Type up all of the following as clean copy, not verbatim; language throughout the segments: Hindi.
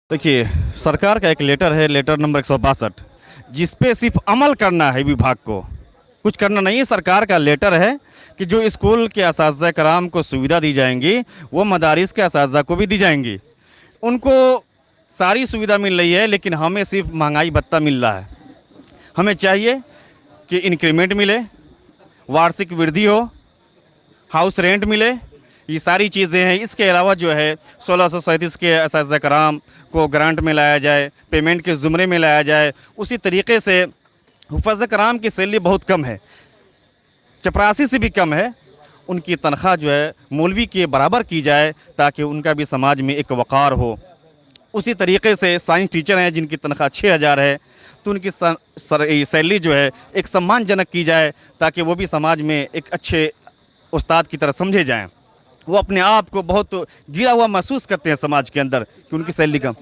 देखिए, सरकार का एक लेटर है, लेटर नंबर 162, जिस पे सिर्फ अमल करना है विभाग को, कुछ करना नहीं है। सरकार का लेटर है कि जो स्कूल के असातिज़ा कराम को सुविधा दी जाएंगी, वो मदारिस के असातिज़ा को भी दी जाएंगी। उनको सारी सुविधा मिल रही है, लेकिन हमें सिर्फ महंगाई भत्ता मिल रहा है। हमें चाहिए कि इंक्रीमेंट मिले, वार्षिक वृद्धि हो, हाउस रेंट मिले, ये सारी चीज़ें हैं। इसके अलावा जो है 1637 के असातिज़ा कराम को ग्रांट में लाया जाए, पेमेंट के ज़ुमरे में लाया जाए। उसी तरीके से हुफ़ाज़ कराम की सैलरी बहुत कम है, चपरासी से भी कम है। उनकी तनख्वाह जो है मौलवी के बराबर की जाए, ताकि उनका भी समाज में एक वक़ार हो। उसी तरीके से साइंस टीचर हैं जिनकी तनख्वाह 6000 है, तो उनकी सैलरी जो है एक सम्मानजनक की जाए, ताकि वो भी समाज में एक अच्छे उस्ताद की तरह समझे जाएं। वो अपने आप को बहुत गिरा हुआ महसूस करते हैं समाज के अंदर कि उनकी सैलरी कम।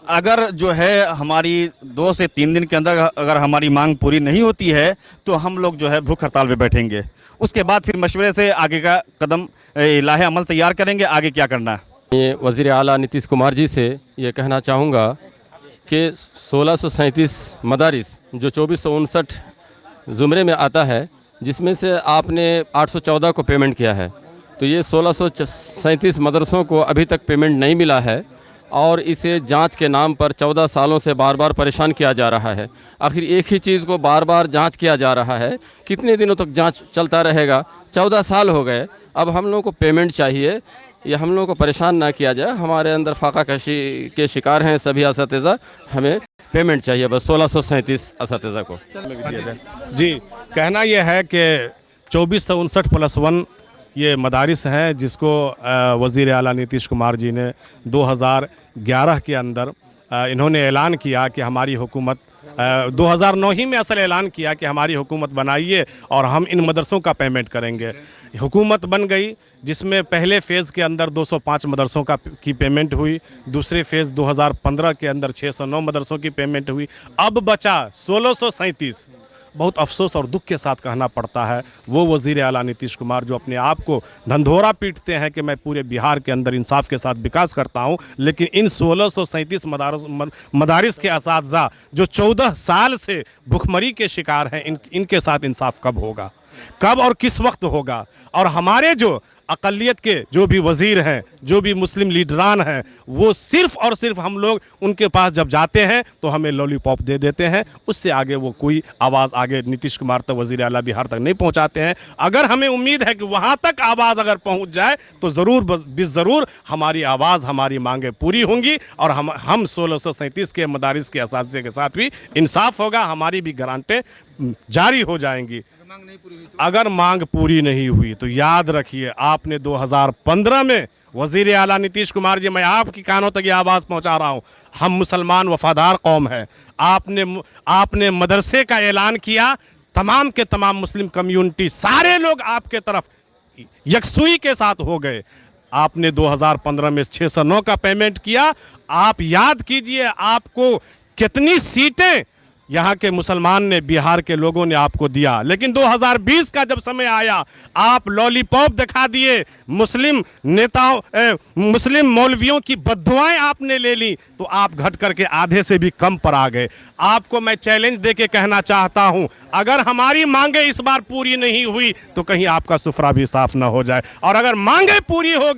अगर जो है हमारी 2 से 3 दिन के अंदर अगर हमारी मांग पूरी नहीं होती है, तो हम लोग जो है भूख हड़ताल पे बैठेंगे। उसके बाद फिर मशवरे से आगे का कदम लाहे अमल तैयार करेंगे, आगे क्या करना है। ये वज़ीर आला नीतीश कुमार जी से ये कहना चाहूँगा कि 1637 मदारिस जो 2459 ज़ुमरे में आता है, जिसमें से आपने 814 को पेमेंट किया है, तो ये 1637 मदरसों को अभी तक पेमेंट नहीं मिला है और इसे जांच के नाम पर 14 सालों से बार बार परेशान किया जा रहा है। आखिर एक ही चीज़ को बार बार जांच किया जा रहा है, कितने दिनों तक जांच चलता रहेगा? 14 साल हो गए, अब हम लोगों को पेमेंट चाहिए। ये हम लोगों को परेशान ना किया जाए। हमारे अंदर फाका कशी के शिकार हैं सभी असातिज़ा, हमें पेमेंट चाहिए बस 1637 असातिज़ा को। जी, कहना यह है कि 2459+1 ये मदारिस हैं, जिसको वज़ीर आला नीतीश कुमार जी ने 2011 के अंदर इन्होंने ऐलान किया कि हमारी हुकूमत 2009 ही में असल ऐलान किया कि हमारी हुकूमत बनाइए और हम इन मदरसों का पेमेंट करेंगे। हुकूमत बन गई, जिसमें पहले फ़ेज़ के अंदर 205 मदरसों की पेमेंट हुई, दूसरे फ़ेज़ 2015 के अंदर 609 मदरसों की पेमेंट हुई, अब बचा 1637। बहुत अफसोस और दुख के साथ कहना पड़ता है, वो वज़ीर आला नीतीश कुमार जो अपने आप को ढंढोरा पीटते हैं कि मैं पूरे बिहार के अंदर इंसाफ के साथ विकास करता हूं, लेकिन इन 1637 मदारिस के असातिज़ा जो 14 साल से भुखमरी के शिकार हैं, इनके साथ इंसाफ कब होगा, कब और किस वक्त होगा? और हमारे जो अक़लियत के जो भी वज़ीर हैं, जो भी मुस्लिम लीडरान हैं, वो सिर्फ़ और सिर्फ हम लोग उनके पास जब जाते हैं तो हमें लॉलीपॉप दे देते हैं। उससे आगे वो कोई आवाज़ आगे नीतीश कुमार तक, वज़ीर आला बिहार तक नहीं पहुंचाते हैं। अगर हमें उम्मीद है कि वहाँ तक आवाज़ अगर पहुँच जाए तो ज़रूर हमारी आवाज़, हमारी मांगें पूरी होंगी और हम 1637 के मदारिस के असातिज़े के साथ भी इंसाफ होगा, हमारी भी ग्रांटें जारी हो जाएंगी। अगर मांग पूरी नहीं हुई तो याद रखिए, आपने 2015 में वज़ीर आला नीतीश कुमार जी, मैं आपकी कानों तक ये आवाज़ पहुंचा रहा हूं, हम मुसलमान वफादार कौम है। आपने मदरसे का ऐलान किया, तमाम के तमाम मुस्लिम कम्युनिटी, सारे लोग आपके तरफ यकसुई के साथ हो गए। आपने 2015 में 609 का पेमेंट किया। आप याद कीजिए, आपको कितनी सीटें यहाँ के मुसलमान ने, बिहार के लोगों ने आपको दिया, लेकिन 2020 का जब समय आया, आप लॉलीपॉप दिखा दिए, मुस्लिम नेताओं, मुस्लिम मौलवियों की बद्दुआएं आपने ले ली, तो आप घट करके आधे से भी कम पर आ गए। आपको मैं चैलेंज देके कहना चाहता हूं, अगर हमारी मांगे इस बार पूरी नहीं हुई तो कहीं आपका सुफरा भी साफ ना हो जाए, और अगर मांगे पूरी हो